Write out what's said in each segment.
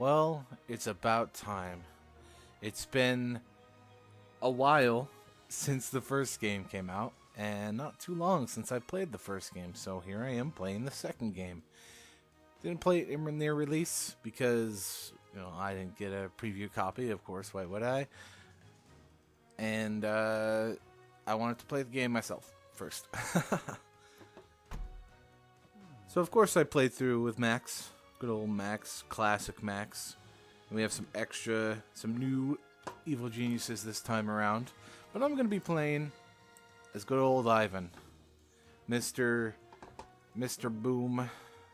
Well, it's about time. It's been a while since the first game came out, and not too long since I played the first game, so here I am playing the second game. Didn't play it in their release because, I didn't get a preview copy, of course, why would I? And I wanted to play the game myself first. So, of course, I played through with Max. Good old Max, classic Max. And we have some new evil geniuses this time around. But I'm going to be playing as good old Ivan. Mr. Boom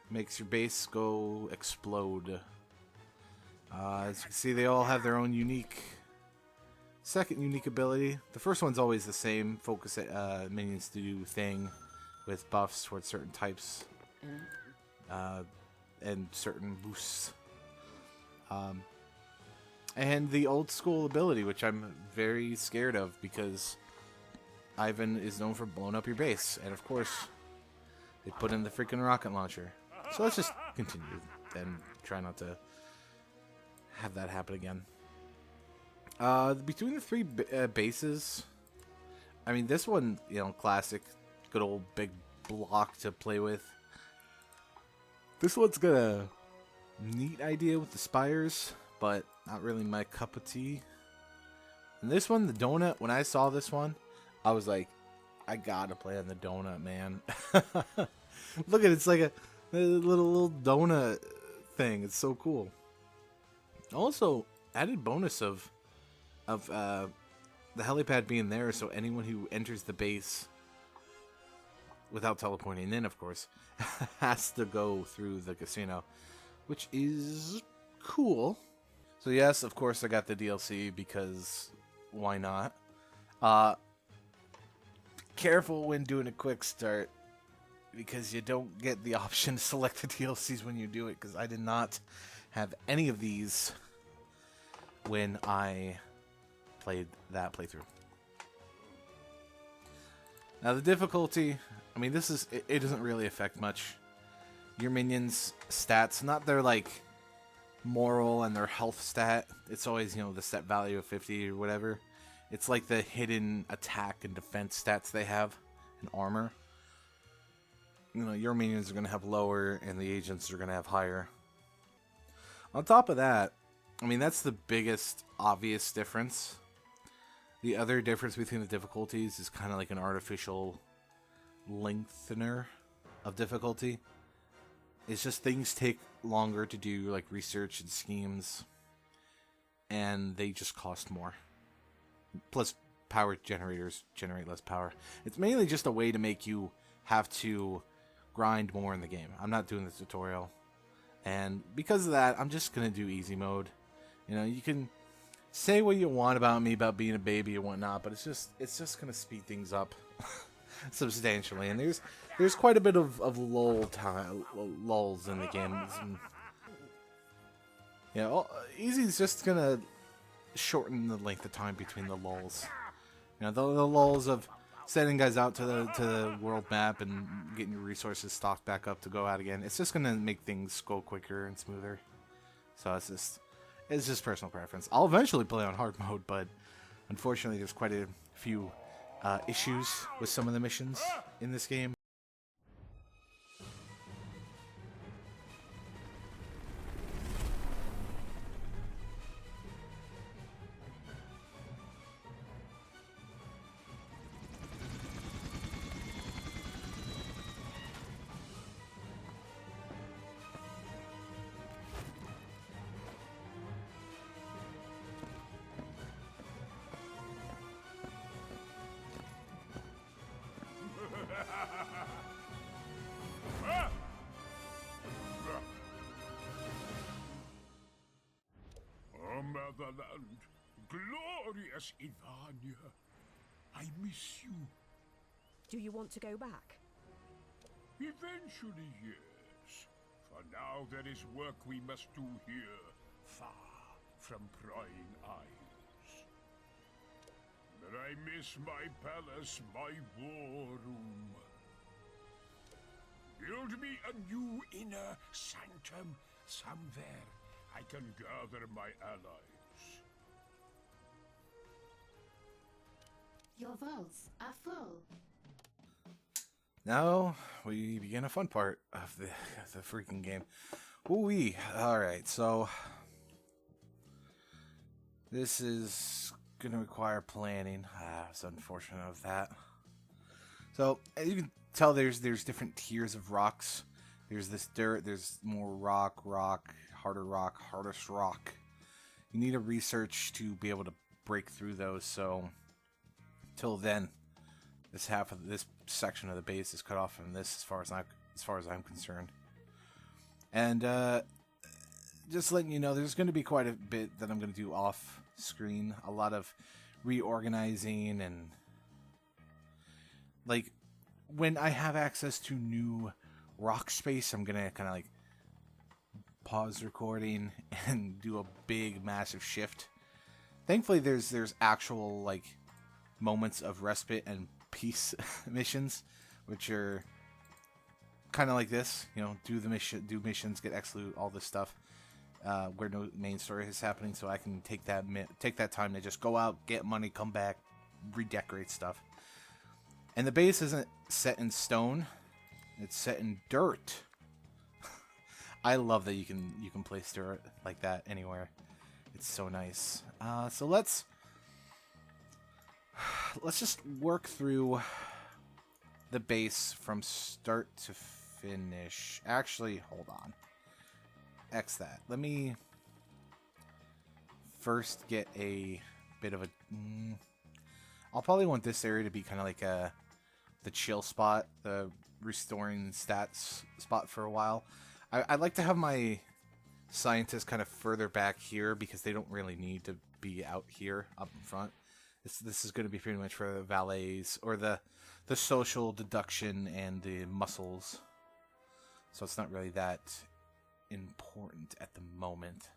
makes your base go explode. As you can see, they all have their own second unique ability. The first one's always the same. Focus minions to do thing with buffs towards certain types. And certain boosts. And the old school ability, which I'm very scared of because Ivan is known for blowing up your base. And of course, they put in the freaking rocket launcher. So let's just continue and try not to have that happen again. Between the three bases, I mean, this one, classic, good old big block to play with. This one's got a neat idea with the spires, but not really my cup of tea. And this one, the donut, when I saw this one, I was like, I gotta play on the donut, man. Look at it, it's like a little donut thing. It's so cool. Also, added bonus of the helipad being there, so anyone who enters the base without teleporting in, of course, has to go through the casino, which is cool. So yes, of course, I got the DLC because why not? Careful when doing a quick start because you don't get the option to select the DLCs when you do it, because I did not have any of these when I played that playthrough. Now the difficulty, I mean, it doesn't really affect much. Your minions' stats, not their moral and their health stat. It's always, the stat value of 50 or whatever. It's like the hidden attack and defense stats they have and armor. Your minions are going to have lower and the agents are going to have higher. On top of that, I mean, that's the biggest obvious difference. The other difference between the difficulties is kind of like an artificial lengthener of difficulty. It's just things take longer to do, like research and schemes, and they just cost more. Plus, power generators generate less power. It's mainly just a way to make you have to grind more in the game. I'm not doing the tutorial, and because of that, I'm just gonna do easy mode. You can say what you want about me about being a baby and whatnot, but it's just gonna speed things up substantially. And there's quite a bit of lulls in the game. Easy is just gonna shorten the length of time between the lulls. The lulls of sending guys out to the world map and getting your resources stocked back up to go out again. It's just gonna make things go quicker and smoother. So it's just personal preference. I'll eventually play on hard mode, but unfortunately there's quite a few issues with some of the missions in this game. Motherland, glorious Ivania, I miss you. Do you want to go back? Eventually, yes. For now, there is work we must do here, far from prying eyes. But I miss my palace, my war room. Build me a new inner sanctum somewhere I can gather my allies. Your vaults are full. Now we begin a fun part of the freaking game. Ooh-wee. Alright, so this is going to require planning. It's unfortunate of that. So, as you can tell, there's different tiers of rocks. There's this dirt, there's more rock, hardest rock. You need to research to be able to break through those, so till then, this half of this section of the base is cut off from this as far as I'm concerned. And just letting you know, there's going to be quite a bit that I'm going to do off screen. A lot of reorganizing and like when I have access to new rock space, I'm going to kind of like pause recording and do a big massive shift. Thankfully there's actual like moments of respite and peace missions, which are kind of like this, you know, do missions, get X loot, all this stuff, where no main story is happening, so I can take that time to just go out, get money, come back, redecorate stuff. And the base isn't set in stone; it's set in dirt. I love that you can place dirt like that anywhere. It's so nice. So let's just work through the base from start to finish. Actually, hold on. X that. Let me first get a bit of a... I'll probably want this area to be kind of like the chill spot, the restoring stats spot for a while. I'd like to have my scientists kind of further back here because they don't really need to be out here up in front. This is going to be pretty much for the valets or the social deduction and the muscles. So it's not really that important at the moment.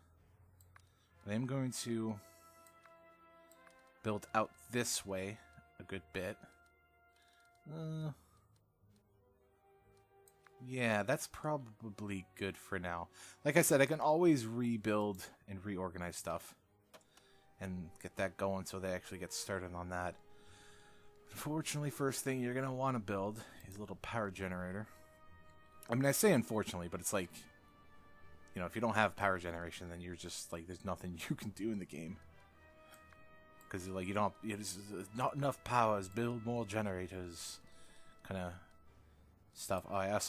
But I'm going to build out this way a good bit. Yeah, that's probably good for now. Like I said, I can always rebuild and reorganize stuff and get that going so they actually get started on that. Unfortunately, first thing you're going to want to build is a little power generator. I mean, I say unfortunately, but it's like, you know, if you don't have power generation, then you're just like, there's nothing you can do in the game. Because like, you don't, there's not enough powers, build more generators, kind of stuff. Oh, I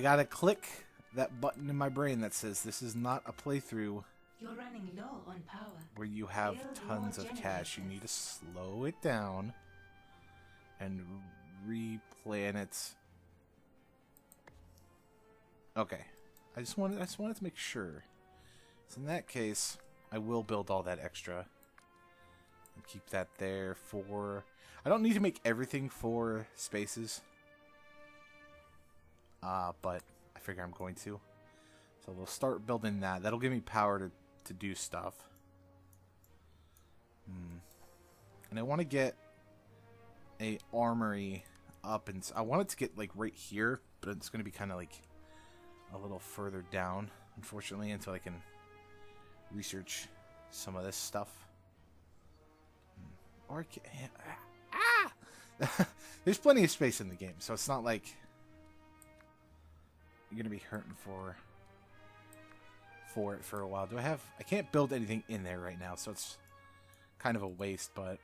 gotta click that button in my brain that says this is not a playthrough. You're running low on power. Where you have Build tons more of cash. You generators. need to slow it down and replan it. Okay, I just wanted to make sure. So in that case, I will build all that extra and keep that there for. I don't need to make everything 4 spaces. But I figure I'm going to. So we'll start building that. That'll give me power to do stuff. And I want to get a armory up, and I want it to get like right here, but it's going to be kind of like a little further down, unfortunately, until I can research some of this stuff. Or I can, there's plenty of space in the game, so it's not like you're gonna be hurting for it for a while. I can't build anything in there right now, so it's kind of a waste, but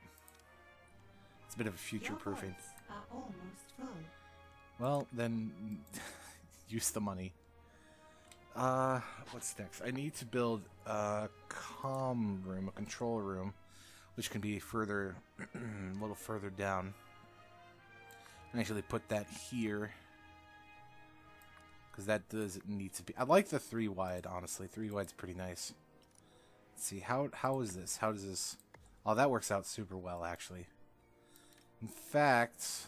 it's a bit of a future proofing. Your vaults are almost full. Well, then use the money. What's next? I need to build a comm room, a control room, which can be further, a little further down. And actually put that here. Because that does need to be... I like the 3 wide, honestly. 3 wide's pretty nice. Let's see, how is this? How does this... Oh, that works out super well, actually. In fact...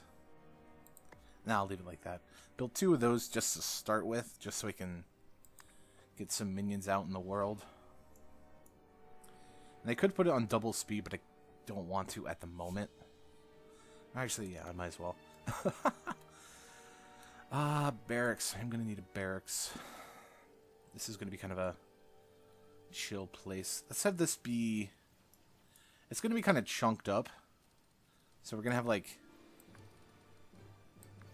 Nah, I'll leave it like that. Build 2 of those just to start with, just so we can get some minions out in the world. And I could put it on double speed, but I don't want to at the moment. Actually, yeah, I might as well. Barracks. I'm going to need a barracks. This is going to be kind of a chill place. Let's have this be... It's going to be kind of chunked up. So we're going to have, like...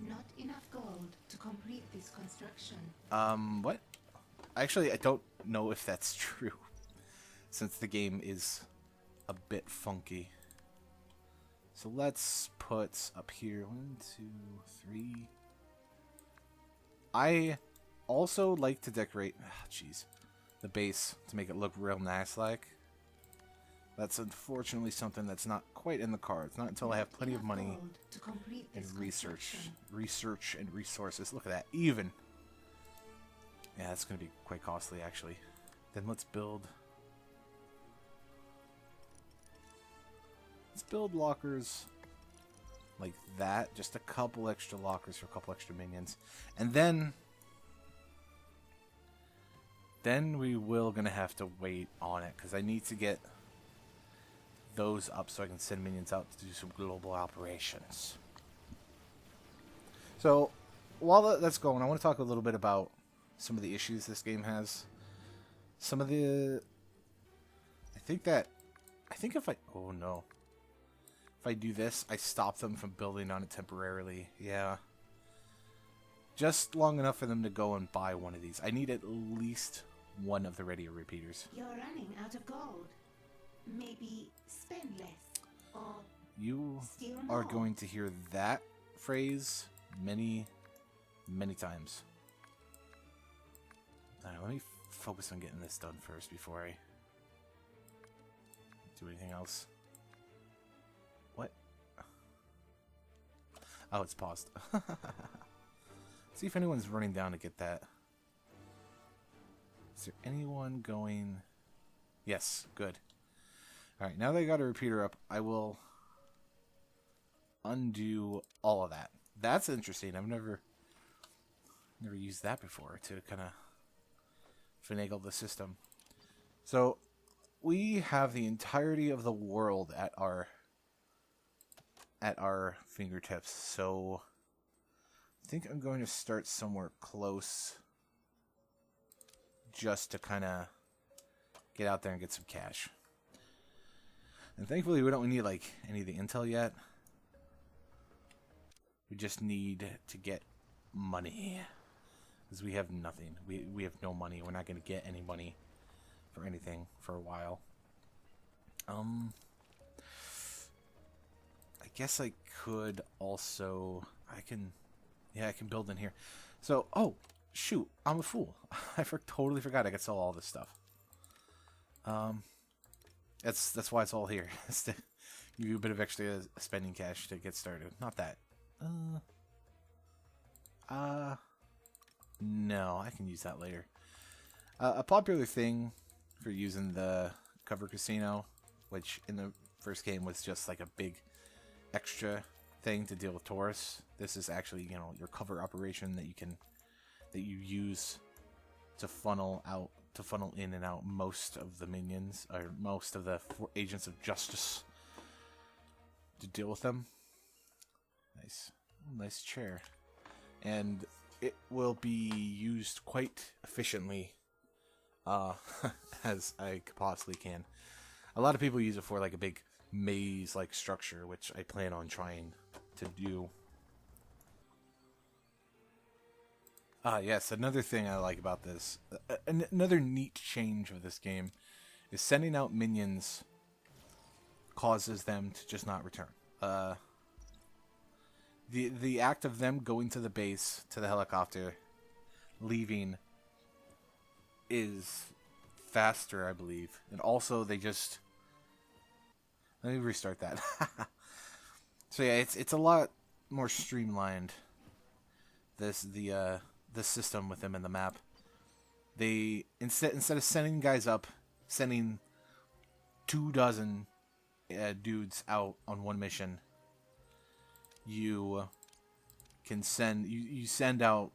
Not enough gold to complete this construction. What? Actually, I don't know if that's true. Since the game is a bit funky. So let's put up here 1, 2, 3. I also like to decorate, the base to make it look real nice like. That's unfortunately something that's not quite in the cards. Not until I have plenty of money and research and resources. Look at that, even. Yeah, that's going to be quite costly actually. Then let's build lockers like that. Just a couple extra lockers for a couple extra minions. And then we will gonna have to wait on it because I need to get those up so I can send minions out to do some global operations. So while that's going, I want to talk a little bit about some of the issues this game has. Some of the... I think if I... Oh no. If I do this, I stop them from building on it temporarily. Yeah. Just long enough for them to go and buy one of these. I need at least one of the radio repeaters. You're running out of gold. Maybe spend less, or You steal are more. going to hear that phrase many, many times. Alright, let me focus on getting this done first before I do anything else. What? Oh, it's paused. See if anyone's running down to get that. Is there anyone going? Yes, good. Alright, now that I got a repeater up, I will undo all of that. That's interesting. I've never used that before to kind of finagle the system. So, we have the entirety of the world at our fingertips. So, I think I'm going to start somewhere close just to kind of get out there and get some cash. And thankfully, we don't need like any of the intel yet. We just need to get money, because we have nothing. We have no money. We're not going to get any money for anything for a while. I guess I could also... I can build in here. So, oh, shoot, I'm a fool. I totally forgot I could sell all this stuff. That's why it's all here. It's to give you a bit of extra spending cash to get started. Not that. No, I can use that later. A popular thing for using the cover casino, which in the first game was just like a big extra thing to deal with tourists. This is actually, you know, your cover operation that you use to funnel in and out most of the minions, or most of the agents of justice, to deal with them. Nice chair. And it will be used quite efficiently, as I possibly can. A lot of people use it for like a big maze-like structure, which I plan on trying to do. Yes, another thing I like about this, another neat change of this game, is sending out minions causes them to just not return. The act of them going to the base, to the helicopter, leaving, is faster, I believe. And also, they just... Let me restart that. So yeah, it's a lot more streamlined. The system with them in the map. They instead of sending guys up, sending 24 dudes out on one mission, you can send out.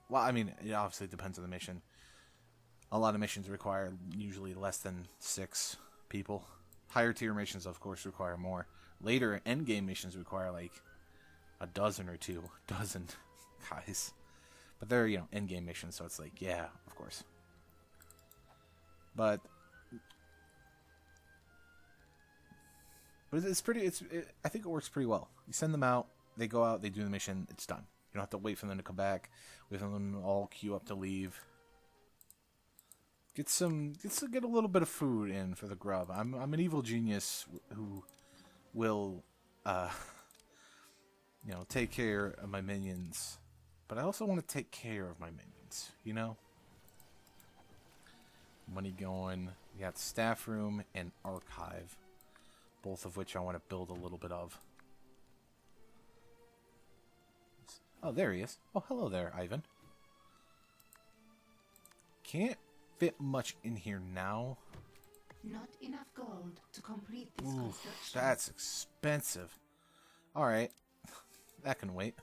Well, I mean, it obviously depends on the mission. A lot of missions require usually less than 6 people. Higher tier missions, of course, require more. Later end game missions require like a dozen or 2 dozen guys. But they're, end game missions, so it's like, yeah, of course. But But it's pretty. I think it works pretty well. You send them out, they go out, they do the mission, it's done. You don't have to wait for them to come back. Wait for them to all queue up to leave. Get a little bit of food in for the grub. I'm an evil genius who will, take care of my minions. But I also want to take care of my minions. You know. Money going. We got staff room and archive, both of which I want to build a little bit of. Oh, there he is. Oh, hello there, Ivan. Can't fit much in here now. Not enough gold to complete this Ooh, construction. that's expensive. Alright. That can wait.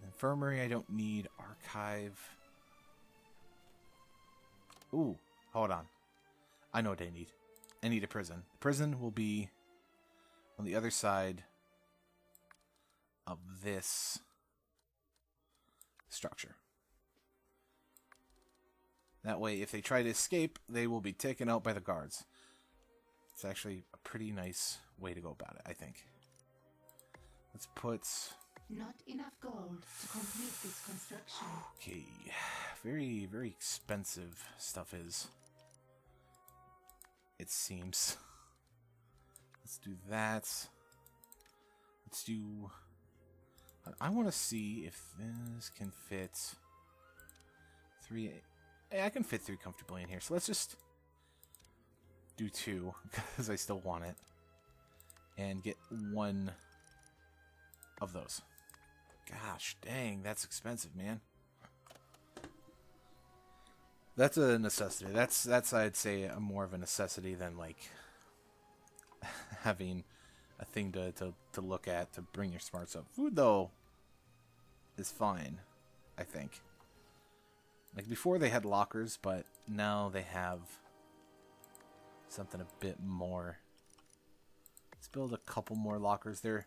Infirmary, I don't need. Archive. Ooh, hold on. I know what I need. I need a prison. The prison will be on the other side of this structure. That way, if they try to escape, they will be taken out by the guards. It's actually a pretty nice way to go about it, I think. Let's put... Not enough gold to complete this construction. Okay. Very, very expensive stuff is. It seems. Let's do that. Let's do... I want to see if this can fit 3... I can fit 3 comfortably in here, so let's just do 2, because I still want it. And get 1 of those. Gosh, dang, that's expensive, man. That's a necessity. That's I'd say more of a necessity than like having a thing to look at to bring your smarts up. Food though is fine, I think. Like before they had lockers, but now they have something a bit more. Let's build a couple more lockers there.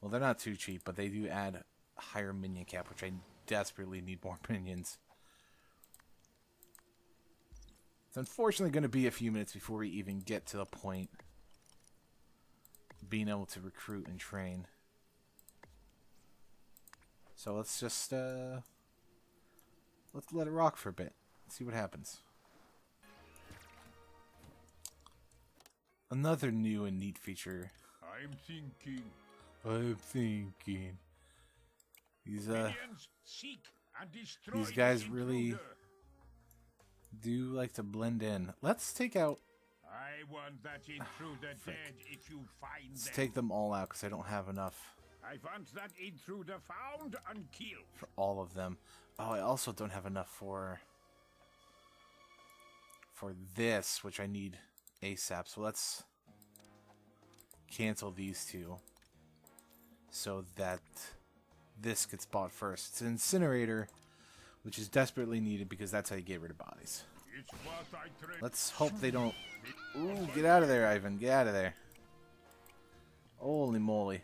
Well, they're not too cheap, but they do add a higher minion cap, which I desperately need more minions. It's unfortunately going to be a few minutes before we even get to the point of being able to recruit and train. So let's just let's let it rock for a bit. See what happens. Another new and neat feature. I'm thinking. These Minions, seek and destroy these guys this really intruder. do like to blend in. Let's take out. I want that intruder frick. dead if you find Let's them. take them all out because I don't have enough I want that intruder found and killed. for all of them. Oh, I also don't have enough for this, which I need ASAP. So let's cancel these 2 so that this gets bought first. It's an incinerator, which is desperately needed because that's how you get rid of bodies. It's what I train. Let's hope they don't... Ooh, get out of there, Ivan. Get out of there. Holy moly.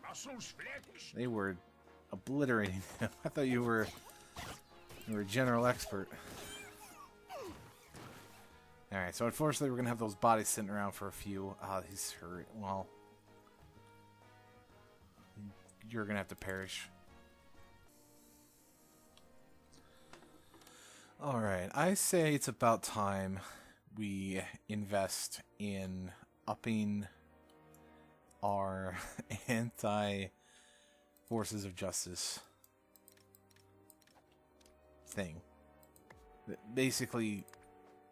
Muscles flex. They were obliterating him. I thought you were a general expert. Alright, so unfortunately we're going to have those bodies sitting around for a few... Ah, he's hurt. Well... You're going to have to perish. Alright, I say it's about time we invest in upping our anti-forces of justice thing. Basically,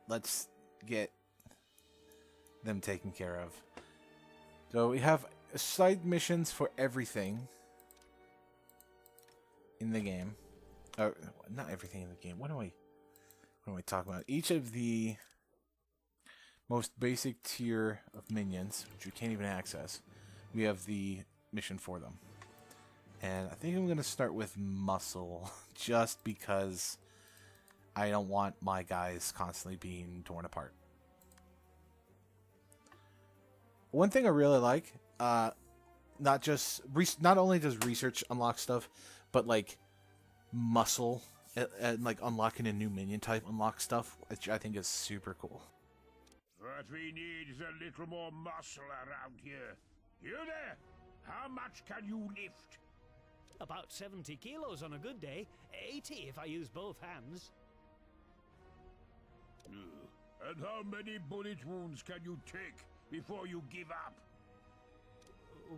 let's get them taken care of. So we have side missions for everything in the game. Not everything in the game. What am I talking about? Each of the most basic tier of minions, which we can't even access, we have the mission for them. And I think I'm going to start with Muscle, just because I don't want my guys constantly being torn apart. One thing I really like, not only does research unlock stuff, but like Muscle and like unlocking a new minion type unlock stuff, which I think is super cool. What we need is a little more muscle around here. You there? How much can you lift? About 70 kilos on a good day. 80 if I use both hands. And how many bullet wounds can you take before you give up?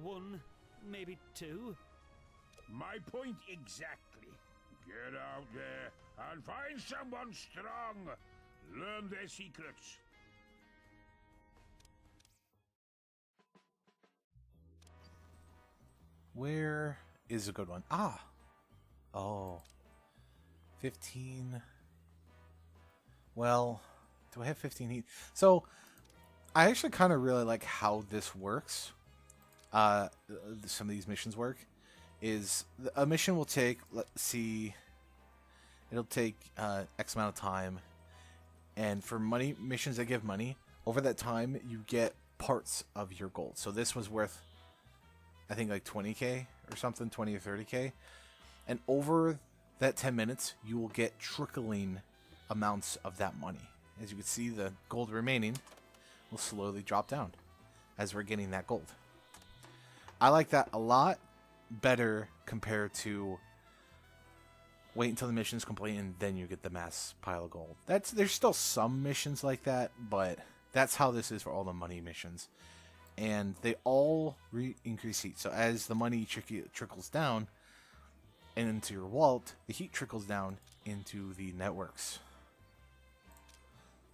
1, maybe 2. My point exactly. Get out there and find someone strong. Learn their secrets. Where is a good one? Ah! Oh. 15. Well, do I have 15 heat? So, I actually kind of really like how this works. Some of these missions work. Is a mission will take, let's see, it'll take X amount of time. And for money missions that give money, over that time, you get parts of your gold. So this was worth, I think, like 20k or something, 20 or 30k. And over that 10 minutes, you will get trickling amounts of that money. As you can see, the gold remaining will slowly drop down as we're getting that gold. I like that a lot better compared to wait until the mission's complete and then you get the mass pile of gold. There's still some missions like that, but that's how this is for all the money missions. And they all increase heat. So as the money trickles down and into your wallet, the heat trickles down into the networks.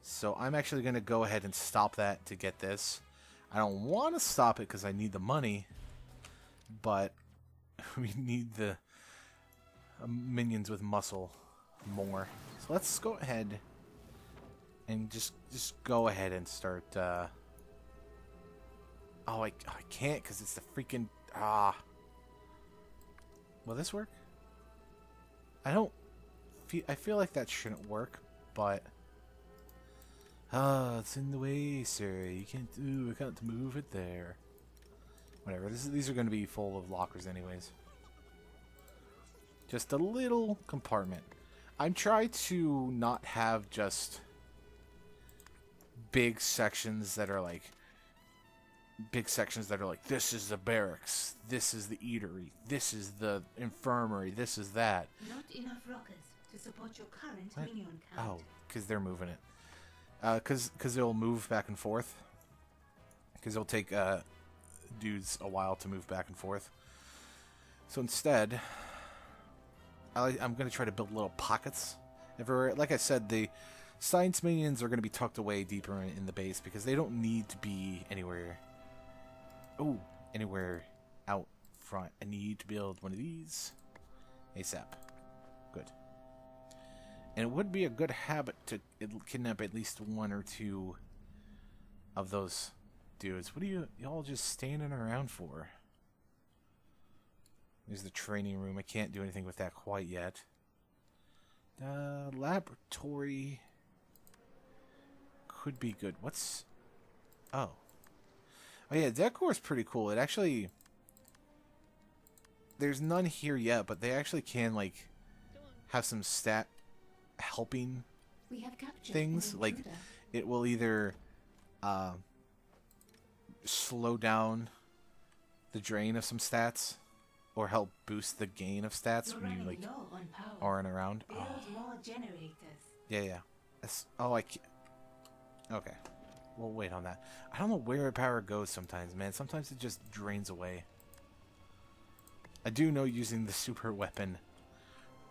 So I'm actually going to go ahead and stop that to get this. I don't want to stop it because I need the money, but we need the minions with muscle more. So let's go ahead and just go ahead and start. Oh, I can't because it's the freaking Will this work? I feel like that shouldn't work, but it's in the way, sir. You can't move it there. Whatever. These are going to be full of lockers anyways. Just a little compartment. I'm trying to not have just big sections that are like this is the barracks, this is the eatery, this is the infirmary, this is that. Not enough rockers to support your current What? minion count. Oh, because they're moving it. Because they'll move back and forth. Because it'll take dudes a while to move back and forth. So instead, I'm going to try to build little pockets everywhere. Like I said, the science minions are going to be tucked away deeper in the base because they don't need to be anywhere. Oh, anywhere out front. I need to build one of these ASAP. Good. And it would be a good habit to kidnap at least one or two of those dudes. What are you all just standing around for? There's the training room. I can't do anything with that quite yet. Laboratory could be good. What's... Oh. Oh yeah, decor is pretty cool. It actually... There's none here yet, but they actually can, like, have some stat helping We have captured things. an Like, intruder. it will either slow down the drain of some stats or help boost the gain of stats You're when you, running like, low on power. aren't around. Build more generators. Yeah, yeah. I can't. Okay. We'll wait on that. I don't know where power goes sometimes, man. Sometimes it just drains away. I do know using the super weapon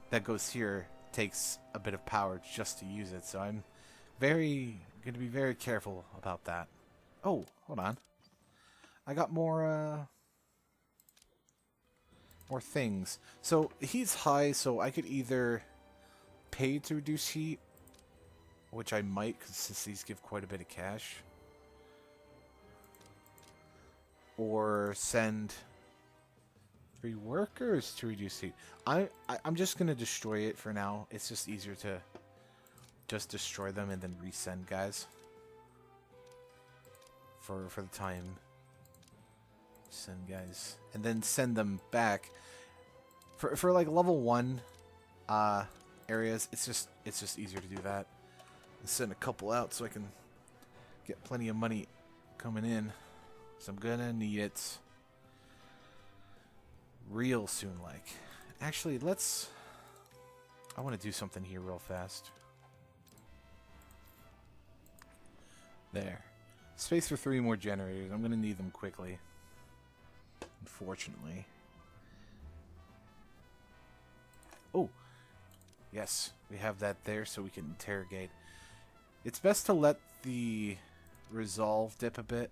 that goes here takes a bit of power just to use it, so I'm going to be very careful about that. Oh, hold on. I got more things. So heat's high, so I could either pay to reduce heat, which I might, because since these give quite a bit of cash, or send 3 workers to reduce heat. I'm just gonna destroy it for now. It's just easier to just destroy them and then resend guys for the time. Send guys and then send them back for like level 1 areas. It's just easier to do that. Send a couple out so I can get plenty of money coming in. So I'm gonna need it real soon, like. Actually, I want to do something here real fast. There. Space for 3 more generators. I'm gonna need them quickly. Unfortunately. Oh! Yes, we have that there so we can interrogate. It's best to let the resolve dip a bit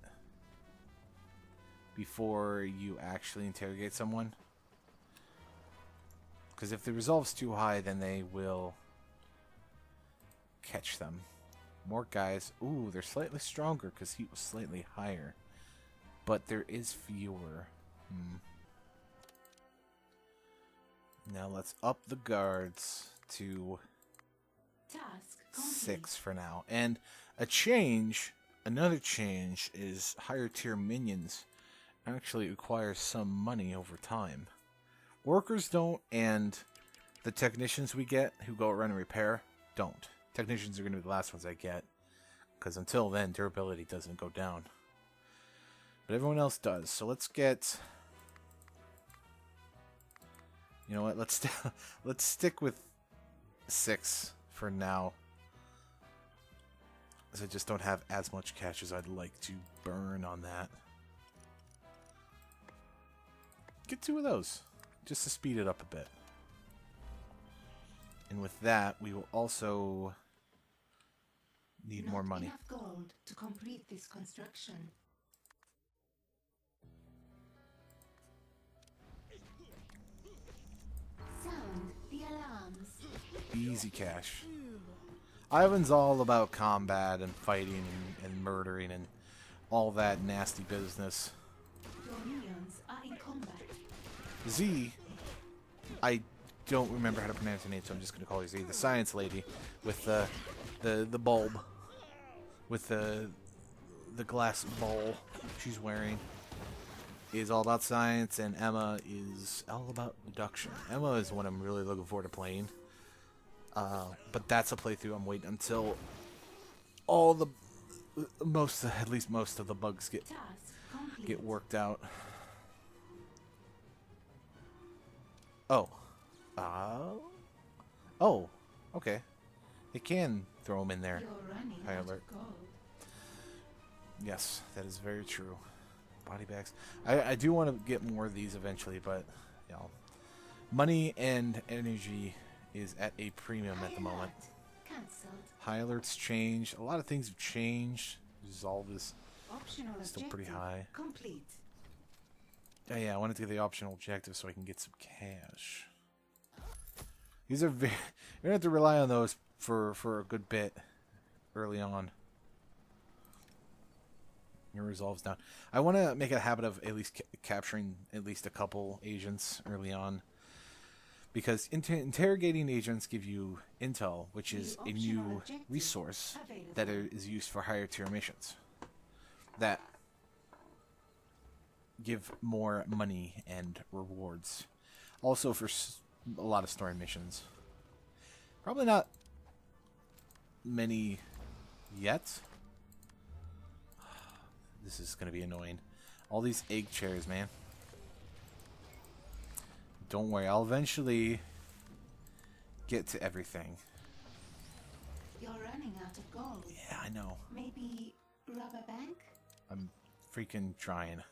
before you actually interrogate someone. Because if the resolve's too high, then they will catch them. More guys. Ooh, they're slightly stronger because heat was slightly higher. But there is fewer. Now let's up the guards to Task complete. 6 for now. And another change is higher tier minions actually require some money over time. Workers don't, and the technicians we get who go around and repair don't. Technicians are going to be the last ones I get, because until then, durability doesn't go down. But everyone else does. So let's get... You know what? Let's stick with 6 for now, as I just don't have as much cash as I'd like to burn on that. Get 2 of those, just to speed it up a bit. And with that, we will also need more money. Enough gold to complete this construction. Sound the alarms. Easy cash. Ivan's all about combat and fighting and murdering and all that nasty business. Your minions are in combat. Z, I don't remember how to pronounce her name, so I'm just going to call her Z. The science lady with the bulb, with the glass bowl she's wearing, is all about science, and Emma is all about deduction. Emma is one I'm really looking forward to playing. But that's a playthrough I'm waiting until all the at least most of the bugs get worked out. Oh. Oh. Okay. They can throw them in there. You're running High out alert. of gold. Yes, that is very true. Body bags. I do want to get more of these eventually, but you know, money and energy is at a premium at the moment. Cancelled. High alerts change. A lot of things have changed. Resolve is Optional still pretty objective high. complete. Oh, yeah, I wanted to get the optional objective so I can get some cash. These are very... You're going to have to rely on those for a good bit early on. Your resolve's down. I want to make a habit of at least capturing at least a couple agents early on. Because interrogating agents give you intel, which is a new resource that is used for higher tier missions. That give more money and rewards. Also for a lot of story missions. Probably not many yet. This is going to be annoying. All these egg chairs, man. Don't worry, I'll eventually get to everything. You're running out of gold. Yeah, I know. Maybe rob a bank? I'm freaking trying.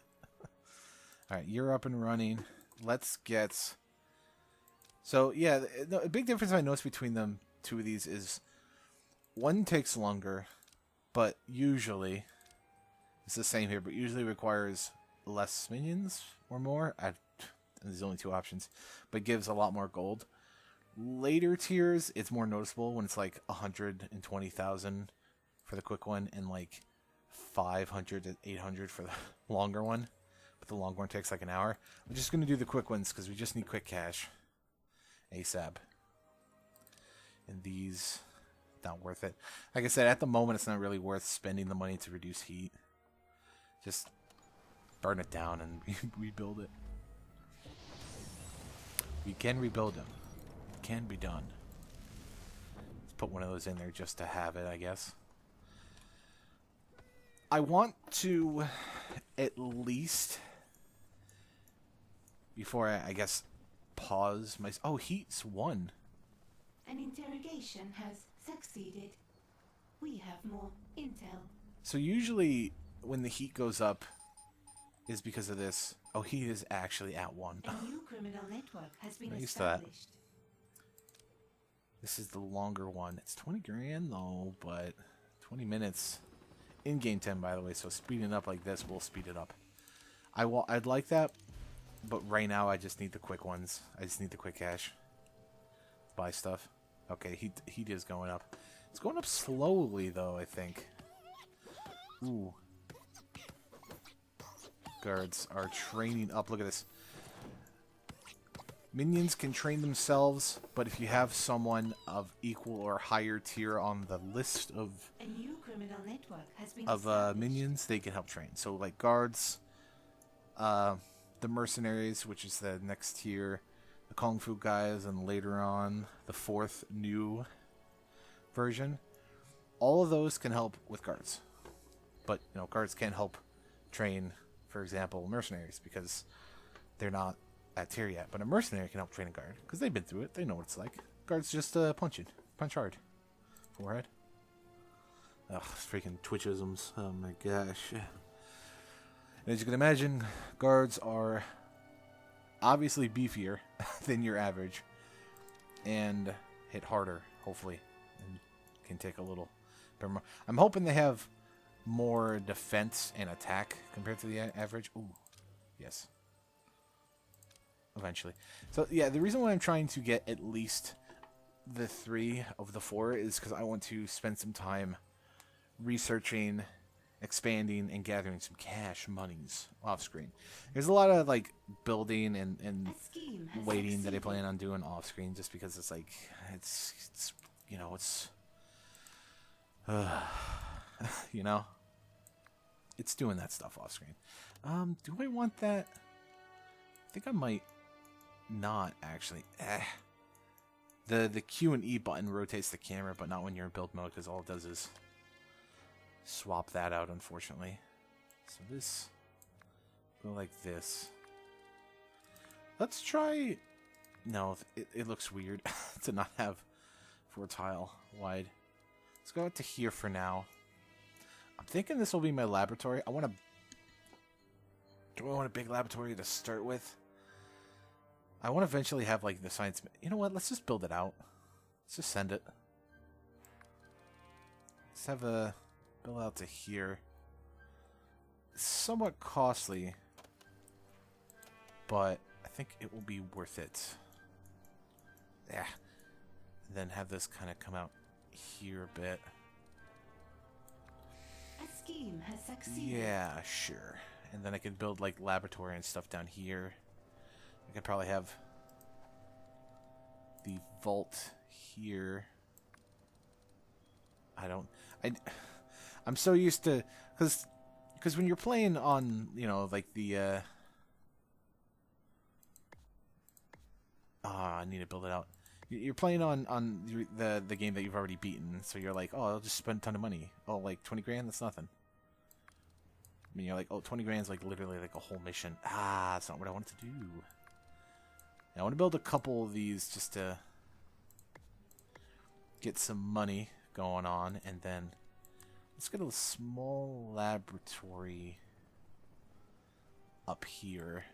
Alright, you're up and running. Let's get... So, yeah, the big difference I noticed between them, 2 of these, is one takes longer, but usually, it's the same here, but usually requires less minions or more. There's only 2 options, but gives a lot more gold. Later tiers, it's more noticeable when it's like 120,000 for the quick one and like 500 to 800 for the longer one. But the long one takes like an hour. I'm just going to do the quick ones because we just need quick cash. ASAP. And these, not worth it. Like I said, at the moment, it's not really worth spending the money to reduce heat. Just burn it down and rebuild it. We can rebuild them. It can be done. Let's put one of those in there just to have it, I guess. I want to at least, before I guess, pause my... Oh, heat's 1. An interrogation has succeeded. We have more intel. So usually when the heat goes up is because of this. Oh, heat is actually at 1. A new criminal network has been I'm used to that. established. This is the longer one. It's 20 grand though, but 20 minutes. In-game 10, by the way, so speeding up like this will speed it up. I'd like that, but right now I just need the quick ones. I just need the quick cash. Buy stuff. Okay, heat is going up. It's going up slowly though, I think. Ooh. Guards are training up. Look at this. Minions can train themselves, but if you have someone of equal or higher tier on the list of A new criminal network has been established. minions, they can help train. So like guards, the mercenaries, which is the next tier, the kung fu guys, and later on the 4th new version. All of those can help with guards, but you know, guards can't help train, for example, mercenaries because they're not at tier yet. But a mercenary can help train a guard because they've been through it. They know what it's like. Guards just punch hard, forehead. Ugh, freaking twitchisms. Oh my gosh. And as you can imagine, guards are obviously beefier than your average and hit harder, hopefully, and can take a little bit more. I'm hoping they have more defense and attack compared to the average. Ooh, yes. Eventually. So, yeah, the reason why I'm trying to get at least the 3 of the 4 is because I want to spend some time researching, expanding, and gathering some cash monies off screen. There's a lot of, like, building and A scheme has waiting that I succeeded. plan on doing off screen just because it's like, it's you know, it's, you know, it's doing that stuff off screen. Do I want that? I think I might not actually. The Q and E button rotates the camera, but not when you're in build mode, because all it does is swap that out, unfortunately. So this go like this. Let's try. No, it looks weird to not have 4 tile wide. Let's go out to here for now. I'm thinking this will be my laboratory. Do I want a big laboratory to start with? I want to eventually have, like, the science... You know what? Let's just build it out. Let's just send it. Let's have a... build out to here. It's somewhat costly, but I think it will be worth it. Yeah. And then have this kind of come out here a bit. A scheme has succeeded. Yeah, sure. And then I could build, like, laboratory and stuff down here. I could probably have the vault here. I'm so used to... Because when you're playing on, you know, like the... I need to build it out. You're playing on the game that you've already beaten, so you're like, oh, I'll just spend a ton of money. Oh, like 20 grand? That's nothing. I mean, you're like, oh, 20 grand's like literally like a whole mission. That's not what I wanted to do. I want to build a couple of these just to get some money going on, and then let's get a small laboratory up here.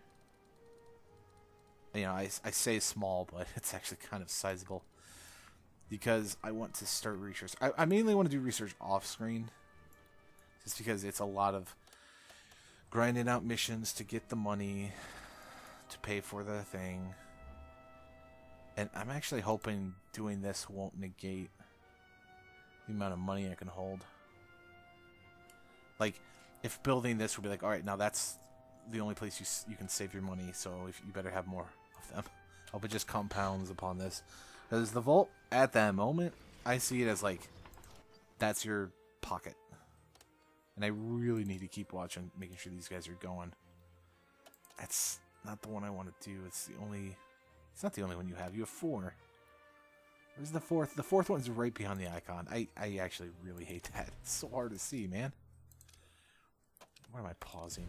You know, I say small, but it's actually kind of sizable because I want to start research. I mainly want to do research off screen just because it's a lot of grinding out missions to get the money to pay for the thing. And I'm actually hoping doing this won't negate the amount of money I can hold. Like, if building this would be like, alright, now that's the only place you can save your money, so if you better have more of them. I hope it just compounds upon this. Because the vault, at that moment, I see it as like, that's your pocket. And I really need to keep watching, making sure these guys are going. That's not the one I want to do. It's not the only one you have. You have 4. Where's the 4th? The 4th one's right behind the icon. I actually really hate that. It's so hard to see, man. Why am I pausing?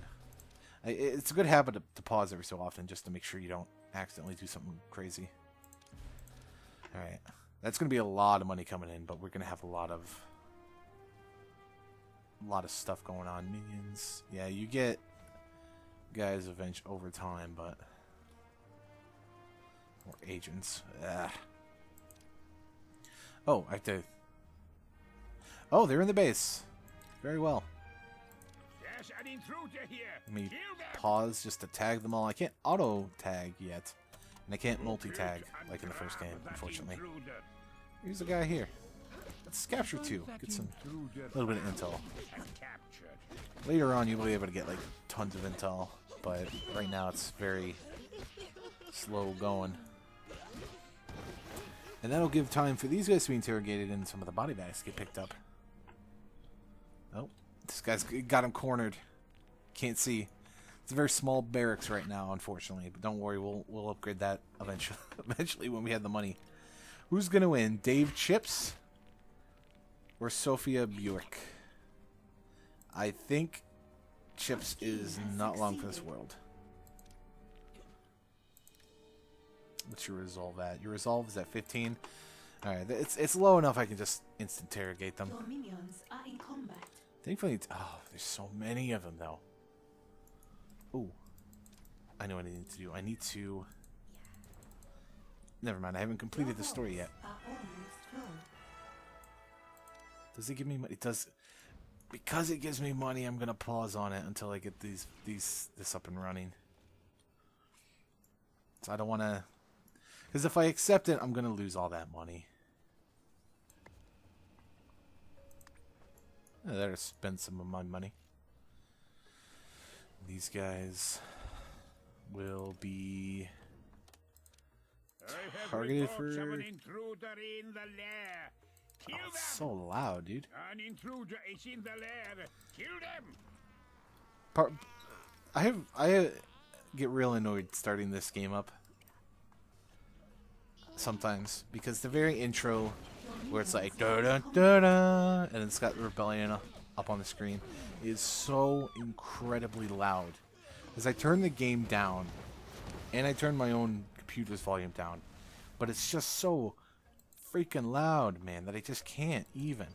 It's a good habit to pause every so often just to make sure you don't accidentally do something crazy. Alright. That's going to be a lot of money coming in, but we're going to have a lot of stuff going on. Minions. Yeah, you get guys eventually over time, but more agents. Ugh. Oh, I have to... Oh, they're in the base. Very well. There's an intruder here. Let me Kill them. pause just to tag them all. I can't auto-tag yet. And I can't multi-tag like in the first game, unfortunately. Here's a guy here. Let's capture 2. Get some little bit of intel. Later on, you'll be able to get like tons of intel, but right now it's very slow going. And that'll give time for these guys to be interrogated and some of the body bags to get picked up. Oh, this guy's got him cornered. Can't see. It's a very small barracks right now, unfortunately. But don't worry, we'll upgrade that eventually. Eventually, when we have the money. Who's gonna win, Dave Chips or Sophia Buick? I think Chips is not long for this world. What's your resolve at? Your resolve is at 15. All right, it's low enough I can just instant interrogate them. Your minions are in combat. Thankfully, oh, there's so many of them though. Ooh, I know what I need to do. I need to. Never mind. I haven't completed the story yet. Are almost full. Does it give me money? It does. Because it gives me money, I'm gonna pause on it until I get this up and running. So I don't want to. Because if I accept it, I'm gonna lose all that money. I better spend some of my money. These guys will be targeted for... An intruder in the lair. Kill them. It's so loud, dude. An intruder is in the lair. Kill them. I get real annoyed starting this game up sometimes because the very intro where it's like da da da da and it's got Rebellion up on the screen is so incredibly loud. As I turn the game down and I turn my own computer's volume down, but it's just so freaking loud, man, that I just can't even.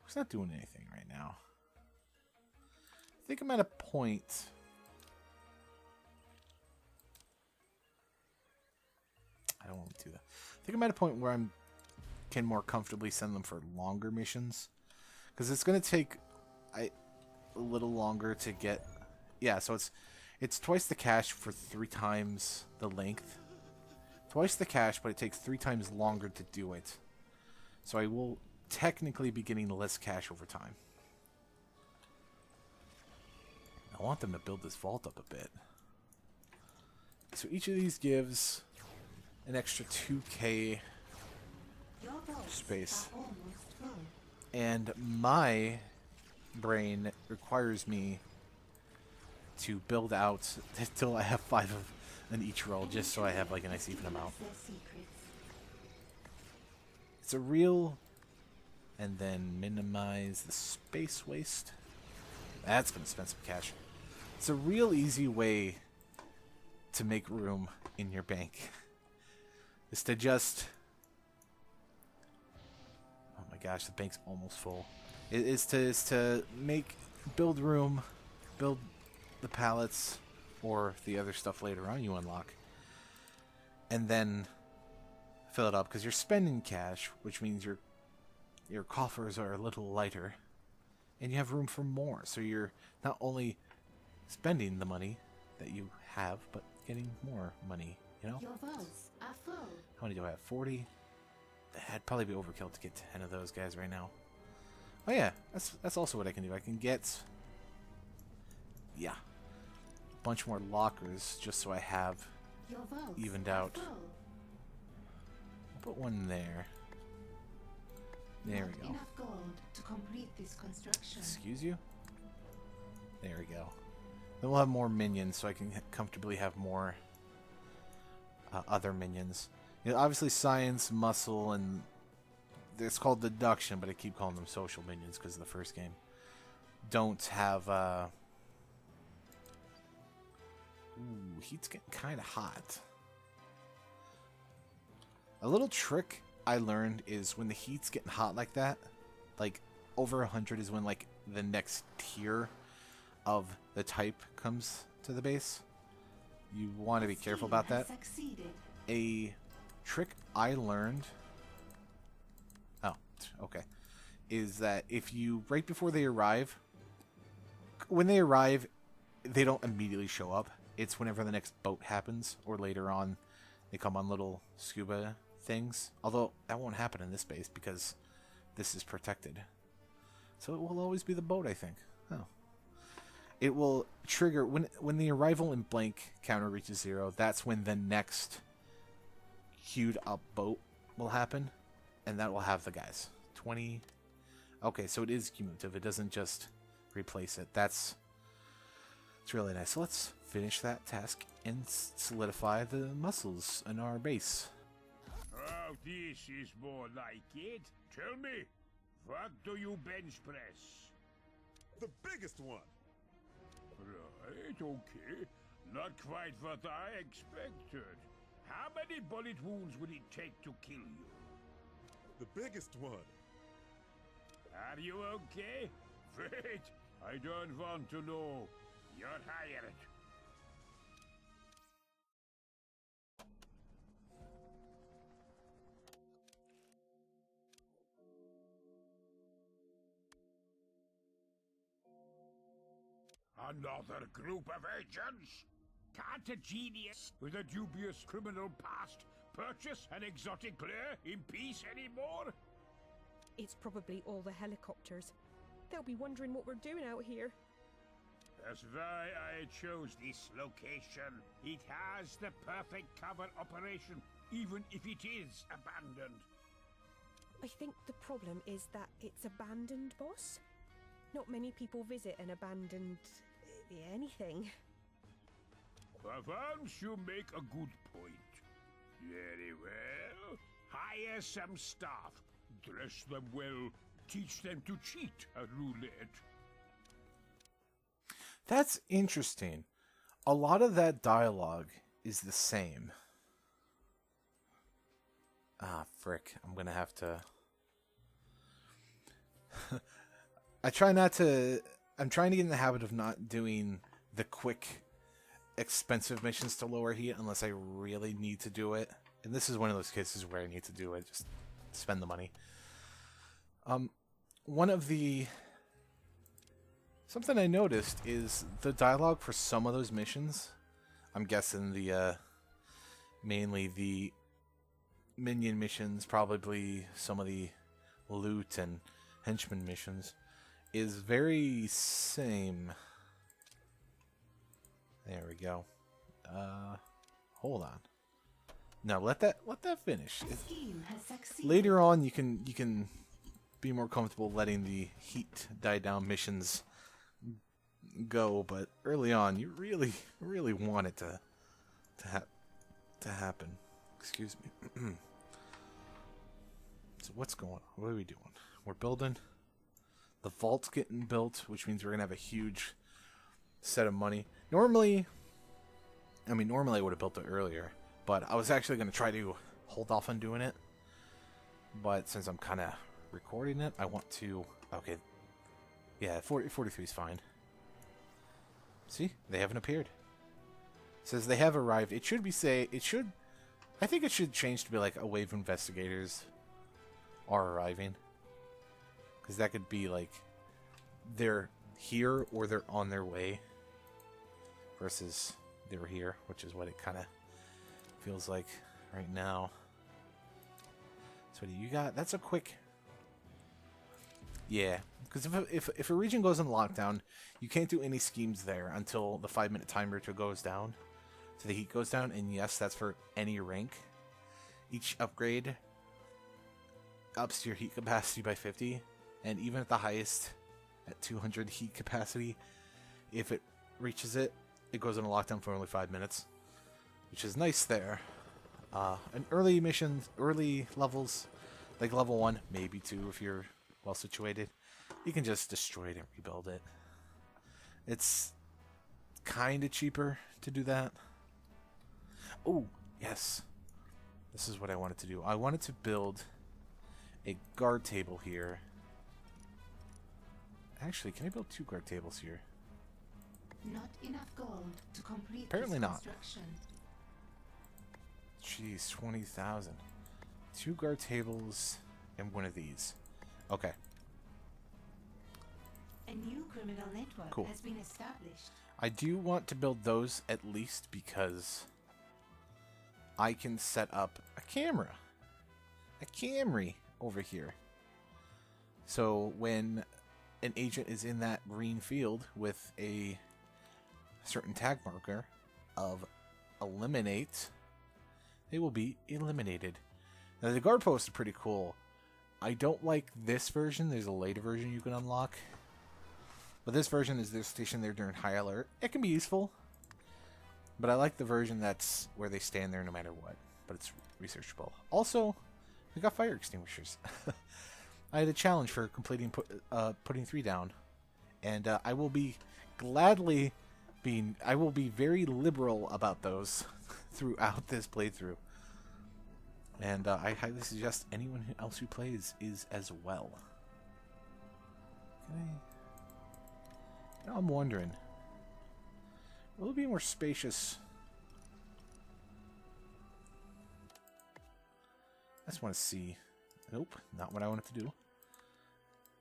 It's not doing anything right now. I think I'm at a point. I don't want to do that. I think I'm at a point where I can more comfortably send them for longer missions, because it's going to take a little longer to get. Yeah, so it's twice the cash for 3 times the length. Twice the cash, but it takes 3 times longer to do it. So I will technically be getting less cash over time. I want them to build this vault up a bit. So each of these gives an extra 2k space. And my brain requires me to build out until I have 5 of in each roll, just so I have like a nice even amount. It's a real, and then minimize the space waste. That's gonna spend some cash. It's a real easy way to make room in your bank. Is to just, oh my gosh, the bank's almost full. Is to build room, build the pallets or the other stuff later on you unlock, and then fill it up, because you're spending cash, which means your coffers are a little lighter and you have room for more, so you're not only spending the money that you have but getting more money, you know. Your vaults are full. How many do I have? 40. That'd probably be overkill to get 10 of those guys right now. Oh yeah, that's also what I can do. I can get, yeah, bunch more lockers just so I have Your vaults evened are out. full. I'll put one there. There Not we go. enough gold to complete this construction. Excuse you? There we go. Then we'll have more minions, so I can comfortably have more other minions. You know, obviously science, muscle, and it's called deduction, but I keep calling them social minions because of the first game. don't have. Ooh, heat's getting kind of hot. A little trick I learned is when the heat's getting hot like that, like over 100 is when like the next tier of the type comes to the base. You want to be careful about that. A trick I learned, oh, okay, is that if you, right before they arrive, when they arrive, they don't immediately show up. It's whenever the next boat happens, or later on, they come on little scuba things. Although, that won't happen in this base, because this is protected. So it will always be the boat, I think. Oh. It will trigger, when the arrival in blank counter reaches 0, that's when the next queued up boat will happen, and that will have the guys. 20. Okay, so it is cumulative. It doesn't just replace it. It's really nice. So let's finish that task and solidify the muscles in our base. Oh, this is more like it. Tell me, what do you bench press? The biggest one. Right, okay. Not quite what I expected. How many bullet wounds would it take to kill you? The biggest one. Are you okay? Wait, I don't want to know. You're hired. Another group of agents? Can't a genius with a dubious criminal past purchase an exotic player in peace anymore? It's probably all the helicopters. They'll be wondering what we're doing out here. That's why I chose this location. It has the perfect cover operation, even if it is abandoned. I think the problem is that it's abandoned, boss. Not many people visit an abandoned... anything. For once, you make a good point. Very well. Hire some staff. Dress them well. Teach them to cheat at roulette. That's interesting. A lot of that dialogue is the same. Ah, frick. I'm going to have to... I'm trying to get in the habit of not doing the quick, expensive missions to lower heat unless I really need to do it. And this is one of those cases where I need to do it. Just spend the money. Something I noticed is the dialogue for some of those missions. I'm guessing mainly the minion missions, probably some of the loot and henchman missions, is very same. There we go. Hold on. No, let that finish. Later on, you can be more comfortable letting the heat die down missions go, but early on, you really want it to happen. Excuse me. So what's going on? What are we doing? We're building. The vault's getting built, which means we're gonna have a huge set of money. Normally I would have built it earlier, but I was actually gonna try to hold off on doing it. But since I'm kind of recording it, I want to. Okay, yeah, 43 is fine. See, they haven't appeared. It says they have arrived. It should be I think it should change to be like a wave of investigators are arriving. Because that could be like they're here or they're on their way. Versus they're here, which is what it kind of feels like right now. So what do you got? That's a quick... Yeah, because if a region goes in lockdown, you can't do any schemes there until the 5-minute timer goes down. So the heat goes down, and yes, that's for any rank. Each upgrade ups your heat capacity by 50, and even at the highest, at 200 heat capacity, if it reaches it, it goes into lockdown for only 5 minutes, which is nice there. And early missions, early levels, like level 1, maybe 2 if you're well situated, You can just destroy it and rebuild it. It's kind of cheaper to do that. Oh, yes. This is what I wanted to do. I wanted to build a guard table here. Actually, can I build 2 guard tables here? Not enough gold to complete Apparently this not. construction. Jeez, 20,000. 2 guard tables and 1 of these. Okay. A new criminal network Cool. has been established. I do want to build those at least because I can set up a camera. A Camry over here. So when an agent is in that green field with a certain tag marker of eliminate, they will be eliminated. Now the guard post is pretty cool. I don't like this version. There's a later version you can unlock. But this version is they're stationed there during high alert. It can be useful. But I like the version that's where they stand there no matter what. But it's researchable. Also, we got fire extinguishers. I had a challenge for completing putting 3 down. And I will be gladly being... I will be very liberal about those throughout this playthrough. And I highly suggest anyone else who plays is as well. Can I... Now I'm wondering, will it be more spacious? I just want to see. Nope, not what I wanted to do.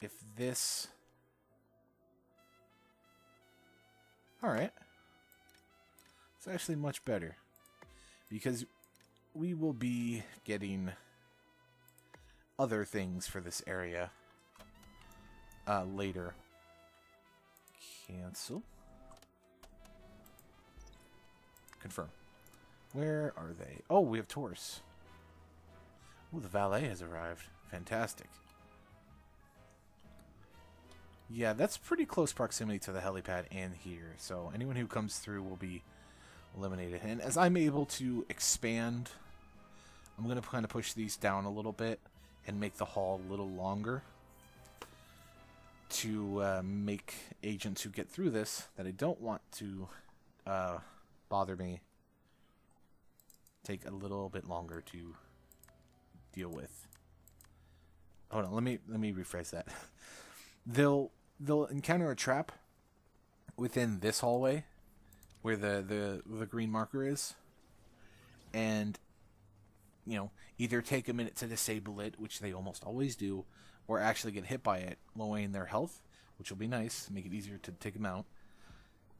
If this... Alright. It's actually much better. Because we will be getting other things for this area later. Cancel. Confirm. Where are they? Oh, we have tourists. Oh, the valet has arrived. Fantastic. Yeah, that's pretty close proximity to the helipad and here. So anyone who comes through will be eliminated. And as I'm able to expand, I'm going to kind of push these down a little bit and make the hall a little longer. To make agents who get through this that I don't want to bother me take a little bit longer to deal with. Hold on, let me rephrase that. They'll encounter a trap within this hallway where the green marker is, and either take a minute to disable it, which they almost always do, or actually get hit by it, lowering their health, which will be nice, make it easier to take them out.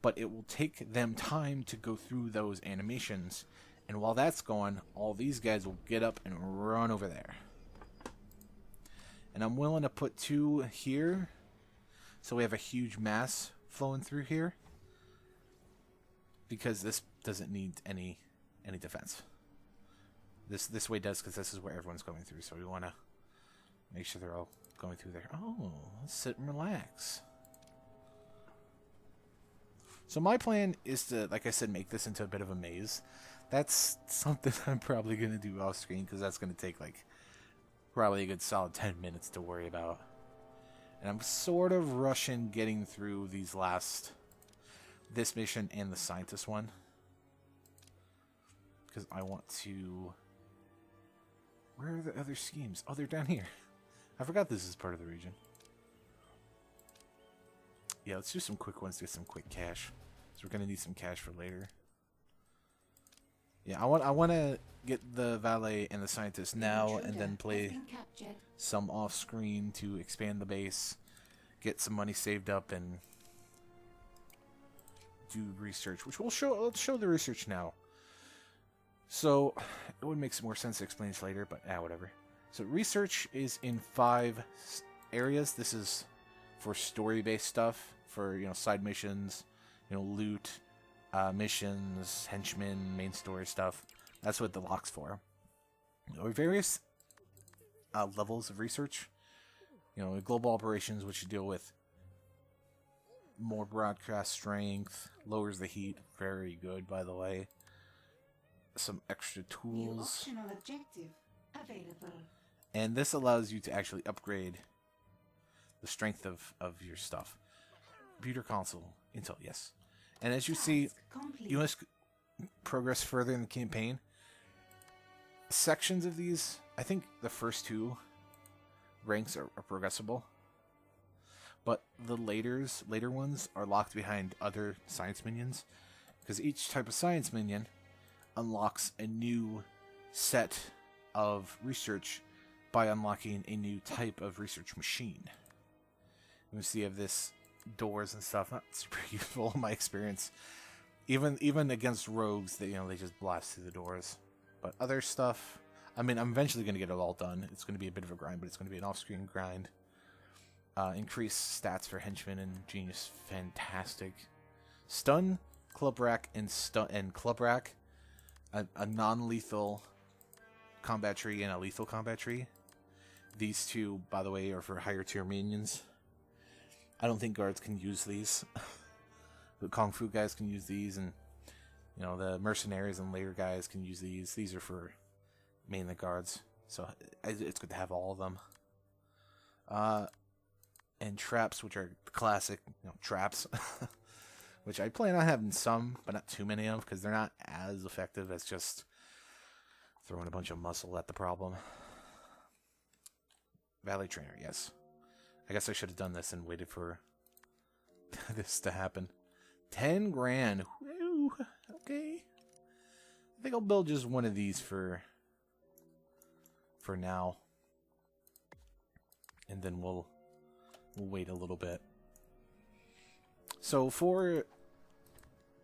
But it will take them time to go through those animations, and while that's going, all these guys will get up and run over there. And I'm willing to put 2 here, so we have a huge mass flowing through here, because this doesn't need any defense. This way does, because this is where everyone's going through, so we want to make sure they're all going through there. Oh, let's sit and relax. So my plan is to, like I said, make this into a bit of a maze. That's something I'm probably going to do off screen, because that's going to take like probably a good solid 10 minutes to worry about. And I'm sort of rushing getting through this mission and the scientist one, because I want to... Where are the other schemes? Oh, they're down here. I forgot this is part of the region. Yeah, let's do some quick ones to get some quick cash. So we're gonna need some cash for later. Yeah, I want to get the valet and the scientist now, and then play some off screen to expand the base, get some money saved up, and do research, which let's show the research now. So it would make some more sense to explain this later, but whatever. So research is in 5 areas. This is for story-based stuff, for side missions, loot, missions, henchmen, main story stuff. That's what the lock's for. There are various levels of research. Global operations, which you deal with more broadcast strength, lowers the heat. Very good, by the way. Some extra tools. New optional objective available. And this allows you to actually upgrade the strength of your stuff. Computer console, Intel, yes. And as you see, you must progress further in the campaign. Sections of these, I think the first 2 ranks are progressible. But the later ones are locked behind other science minions. Because each type of science minion unlocks a new set of research by unlocking a new type of research machine. You see, you have this doors and stuff. Not super useful in my experience. Even against rogues, they just blast through the doors. But other stuff, I mean, I'm eventually going to get it all done. It's going to be a bit of a grind, but it's going to be an off-screen grind. Increased stats for henchmen and genius, fantastic. Stun, club rack, and club rack, a non-lethal combat tree and a lethal combat tree. These 2, by the way, are for higher tier minions. I don't think guards can use these. The Kung Fu guys can use these, and the mercenaries and layer guys can use these. These are for mainly guards, so it's good to have all of them. And traps, which are classic traps, which I plan on having some, but not too many of, because they're not as effective as just throwing a bunch of muscle at the problem. Valet trainer, yes. I guess I should have done this and waited for this to happen. 10 grand. Woo, okay. I think I'll build just one of these for now. And then we'll wait a little bit. So for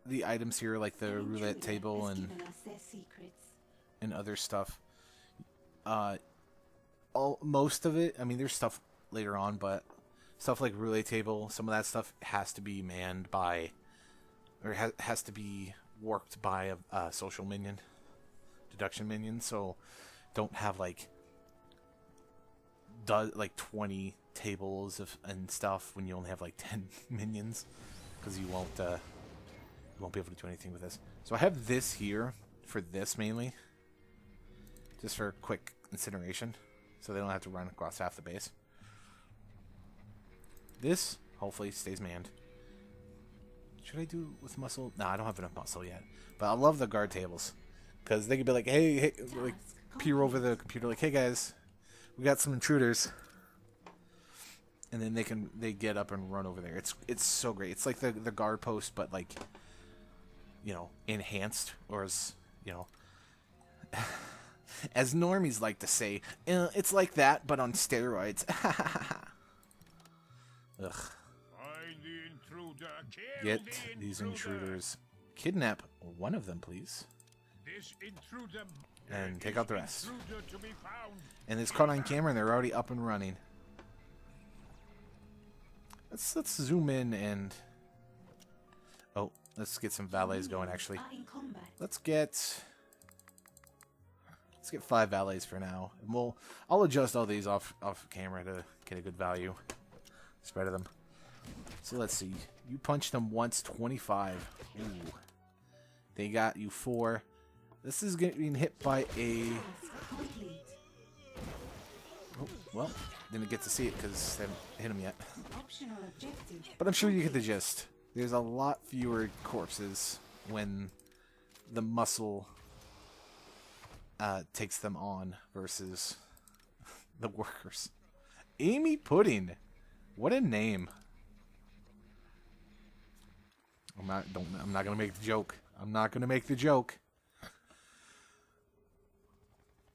the items here, like the roulette table and other stuff, most of it, I mean, there's stuff later on, but stuff like roulette table, some of that stuff has to be manned by, or has to be worked by a social minion, deduction minion. So don't have like 20 tables and stuff when you only have like 10 minions, because you won't be able to do anything with this. So I have this here for this mainly, just for quick incineration, so they don't have to run across half the base. This hopefully stays manned. Should I do with muscle? No, I don't have enough muscle yet. But I love the guard tables, because they could be like, hey, like peer over the computer, like, hey guys, we got some intruders, and then they get up and run over there. It's so great. It's like the guard post, but like, enhanced, or as as normies like to say, it's like that but on steroids. Ugh. Get these intruders. Kidnap one of them, please. And take out the rest. And it's caught on camera and they're already up and running. Let's zoom in and... Oh, let's get some valets going, actually. Let's get 5 valets for now. And I'll adjust all these off camera to get a good value spread of them. So let's see. You punched them once, 25. Ooh. They got you 4. This is getting hit by a... Oh, well, didn't get to see it because they haven't hit him yet. But I'm sure you get the gist. There's a lot fewer corpses when the muscle takes them on versus the workers. Amy Pudding. What a name. I'm not gonna make the joke. I'm not gonna make the joke.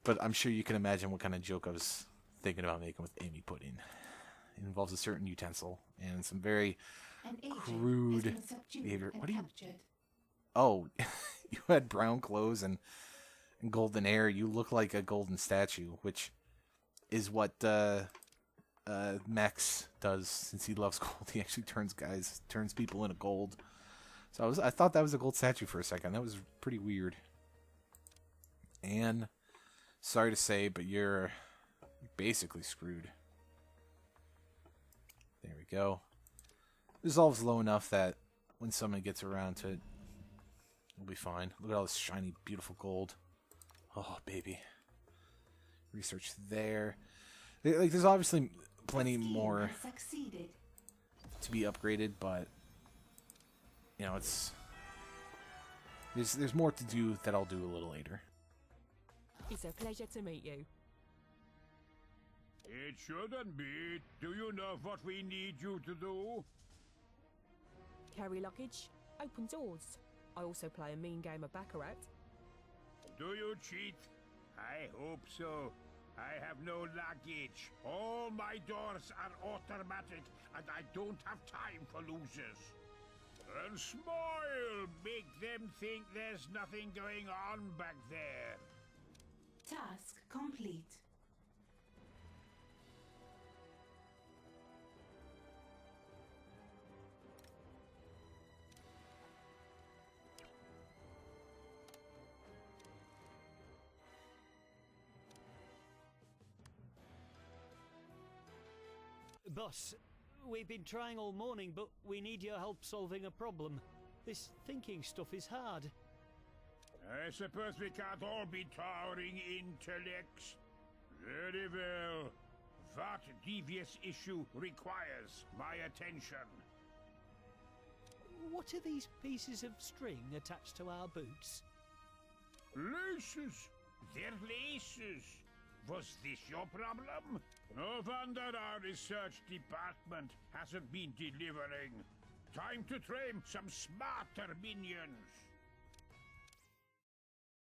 But I'm sure you can imagine what kind of joke I was thinking about making with Amy Pudding. It involves a certain utensil and some very crude behavior. What do you... Oh, you had brown clothes and golden hair. You look like a golden statue, which is what Max does, since he loves gold. He actually turns people into gold. So I thought that was a gold statue for a second. That was pretty weird. And sorry to say, but you're basically screwed. There we go. Resolves low enough that when someone gets around to it, it'll be fine. Look at all this shiny, beautiful gold. Oh, baby. Research there. Like, there's obviously plenty more Succeeded. to be upgraded, but you know, there's more to do that I'll do a little later. It's a pleasure to meet you. It shouldn't be. Do you know what we need you to do? Carry luggage, open doors. I also play a mean game of Baccarat. Do you cheat? I hope so. I have no luggage. All my doors are automatic, and I don't have time for losers. And smile! Make them think there's nothing going on back there. Task complete. Boss, we've been trying all morning, but we need your help solving a problem. This thinking stuff is hard. I suppose we can't all be towering intellects. Very well. That devious issue requires my attention. What are these pieces of string attached to our boots? Laces! They're laces! Was this your problem? No wonder our research department hasn't been delivering. Time to train some smarter minions.